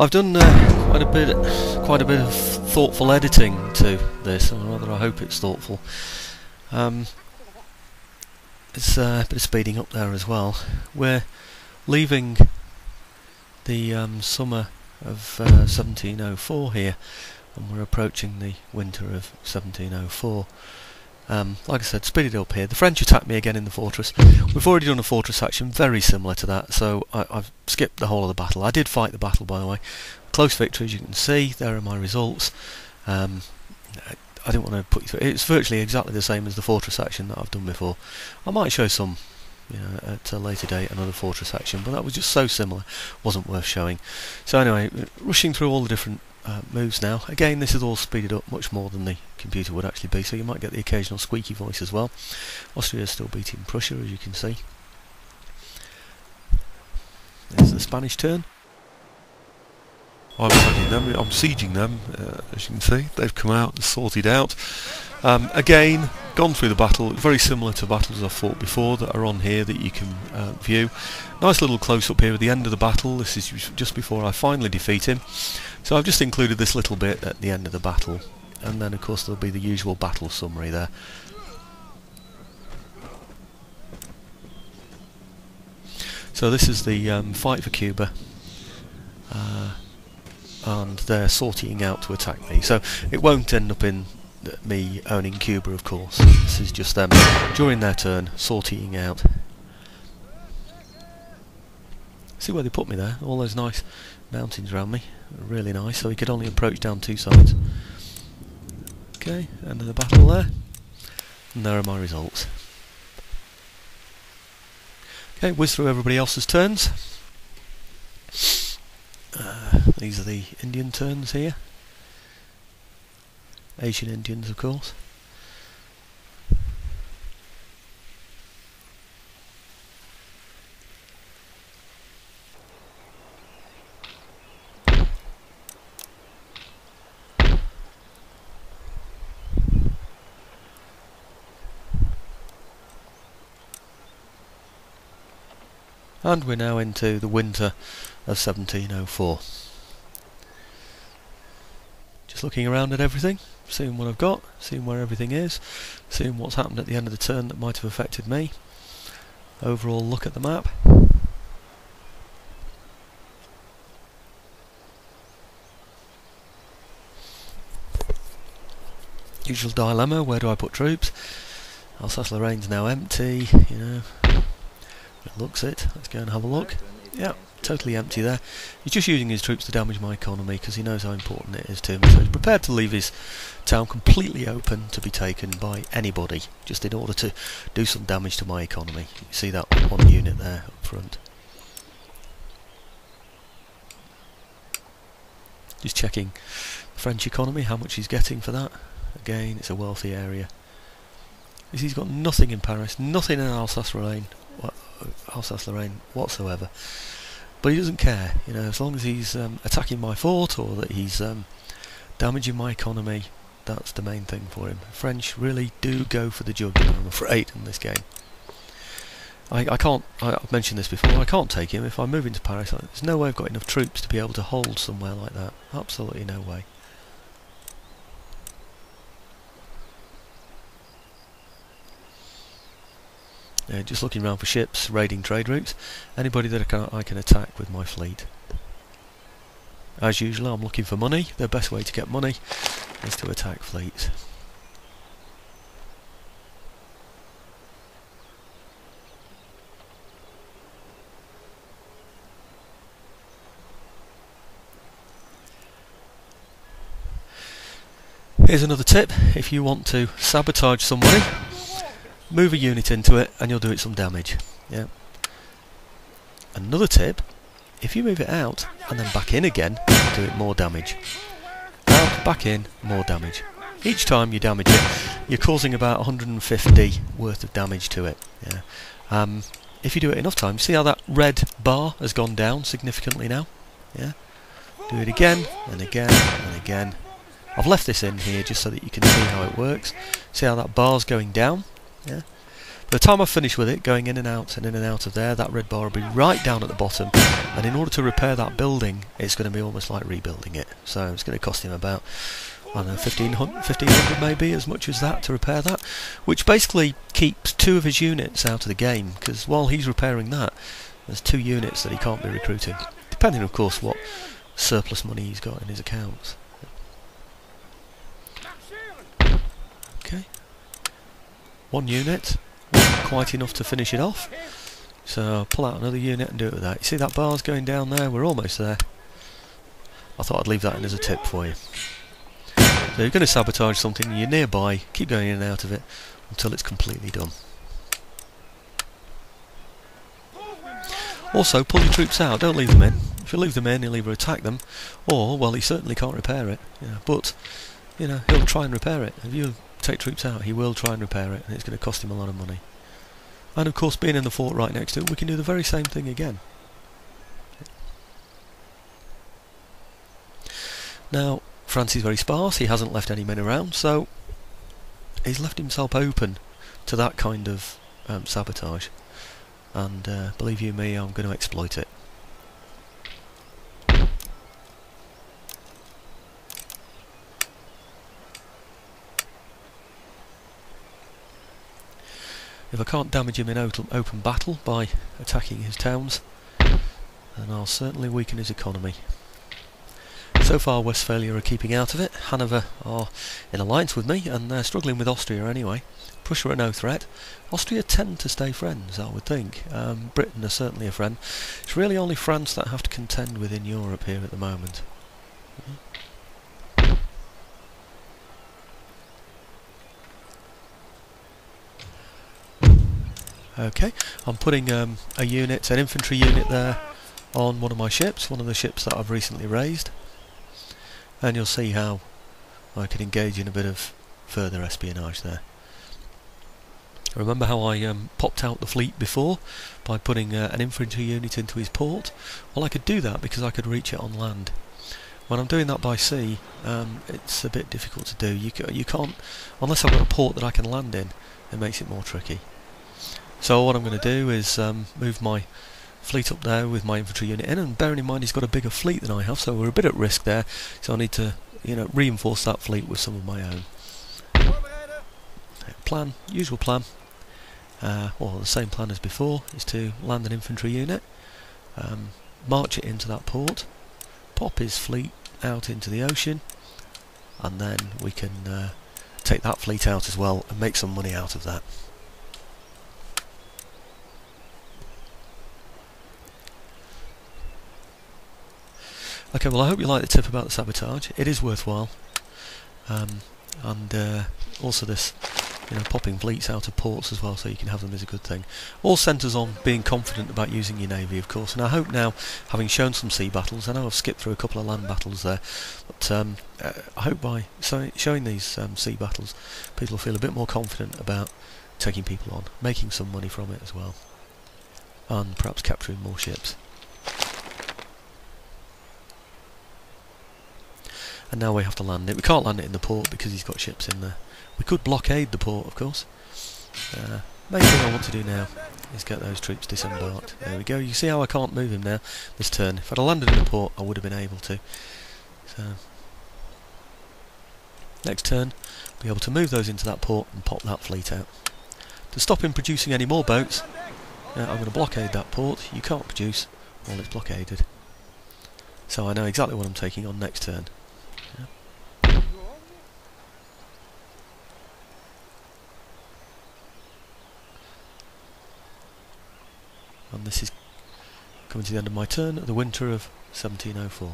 I've done quite a bit of thoughtful editing to this, or rather I hope it's thoughtful. It's a bit of speeding up there as well. We're leaving the summer of 1704 here, and we're approaching the winter of 1704. Like I said, speeded up here. The French attacked me again in the fortress. We've already done a fortress action very similar to that, so I've skipped the whole of the battle. I did fight the battle, by the way. Close victory, as you can see. There are my results. I didn't want to put you through. It's virtually exactly the same as the fortress action that I've done before. I might show some, at a later date, another fortress action, but that was just so similar, wasn't worth showing. So anyway, rushing through all the different moves now. Again, this is all speeded up much more than the computer would actually be, so you might get the occasional squeaky voice as well. Austria is still beating Prussia, as you can see. There's the Spanish turn. I'm attacking them, I'm sieging them, as you can see. They've come out and sorted out. Again, gone through the battle, very similar to battles I've fought before that are on here that you can view. Nice little close-up here at the end of the battle. This is just before I finally defeat him. So I've just included this little bit at the end of the battle, and then of course there'll be the usual battle summary there. So this is the fight for Cuba, and they're sorting out to attack me. So it won't end up in me owning Cuba, of course. This is just them during their turn sorting out. See where they put me there? All those nice mountains around me, really nice. So he could only approach down two sides. Okay, end of the battle there, and there are my results. Okay, whiz through everybody else's turns. These are the Indian turns here. Asian Indians, of course. And we're now into the winter of 1704. Just looking around at everything, seeing what I've got, seeing where everything is, seeing what's happened at the end of the turn that might have affected me. Overall look at the map. Usual dilemma, where do I put troops? Alsace-Lorraine's now empty, It looks it. Let's go and have a look. Yeah, totally empty there. He's just using his troops to damage my economy because he knows how important it is to him. So he's prepared to leave his town completely open to be taken by anybody, just in order to do some damage to my economy. You see that one unit there up front. Just checking the French economy, how much he's getting for that. Again, it's a wealthy area. He's got nothing in Paris, nothing in Alsace-Lorraine whatsoever, but he doesn't care, as long as he's attacking my fort or that he's damaging my economy. That's the main thing for him. French really do go for the jugular, I'm afraid, in this game. I've mentioned this before, I can't take him. If I move into Paris, there's no way I've got enough troops to be able to hold somewhere like that. Absolutely no way. Just looking around for ships, raiding trade routes, anybody that I can attack with my fleet. As usual, I'm looking for money. The best way to get money is to attack fleets. Here's another tip: if you want to sabotage somebody, move a unit into it and you'll do it some damage. Yeah. Another tip: if you move it out and then back in again, do it more damage. Out, back in, more damage. Each time you damage it, you're causing about 150 worth of damage to it. Yeah. If you do it enough times, see how that red bar has gone down significantly now? Yeah. Do it again and again and again. I've left this in here just so that you can see how it works. See how that bar's going down? Yeah. By the time I finish with it, going in and out of there, that red bar will be right down at the bottom, and in order to repair that building, it's going to be almost like rebuilding it. So it's going to cost him about, I don't know, 1500 maybe, as much as that to repair that, which basically keeps 2 of his units out of the game, because while he's repairing that, there's 2 units that he can't be recruiting, depending of course what surplus money he's got in his accounts. Okay, 1 unit wasn't quite enough to finish it off, so I'll pull out another unit and do it with that. You see that bar's going down there? We're almost there. I thought I'd leave that in as a tip for you. So you're going to sabotage something, you're nearby, keep going in and out of it until it's completely done. Also, pull your troops out, don't leave them in. If you leave them in, he'll either attack them, or, well, he certainly can't repair it. But, he'll try and repair it. If you take troops out, he will try and repair it, and it's going to cost him a lot of money. And of course, being in the fort right next to it, we can do the very same thing again. Now, France is very sparse, he hasn't left any men around, so he's left himself open to that kind of sabotage. And believe you me, I'm going to exploit it. If I can't damage him in open battle by attacking his towns, then I'll certainly weaken his economy. So far Westphalia are keeping out of it, Hanover are in alliance with me, and they're struggling with Austria anyway. Prussia are no threat. Austria tend to stay friends, I would think. Britain are certainly a friend. It's really only France that have to contend with in Europe here at the moment. Okay, I'm putting an infantry unit there on one of my ships, one of the ships that I've recently raised, and you'll see how I can engage in a bit of further espionage there. Remember how I popped out the fleet before by putting an infantry unit into his port? Well, I could do that because I could reach it on land. When I'm doing that by sea, it's a bit difficult to do. You can't, unless I've got a port that I can land in, it makes it more tricky. So what I'm going to do is move my fleet up there with my infantry unit in, and bearing in mind he's got a bigger fleet than I have, so we're a bit at risk there, so I need to reinforce that fleet with some of my own. Usual plan, the same plan as before, is to land an infantry unit, march it into that port, pop his fleet out into the ocean, and then we can take that fleet out as well and make some money out of that. Okay, well I hope you like the tip about the sabotage. It is worthwhile, and also this, popping fleets out of ports as well, so you can have them, is a good thing. All centres on being confident about using your navy, of course, and I hope now, having shown some sea battles, I know I've skipped through a couple of land battles there, but I hope by showing these sea battles, people will feel a bit more confident about taking people on, making some money from it as well, and perhaps capturing more ships. And now we have to land it. We can't land it in the port because he's got ships in there. We could blockade the port, of course. Main thing I want to do now is get those troops disembarked. There we go. You see how I can't move him now this turn. If I'd have landed in the port, I would have been able to. So next turn, I'll be able to move those into that port and pop that fleet out. To stop him producing any more boats, I'm going to blockade that port. You can't produce while it's blockaded. So I know exactly what I'm taking on next turn. And this is coming to the end of my turn, the winter of 1704.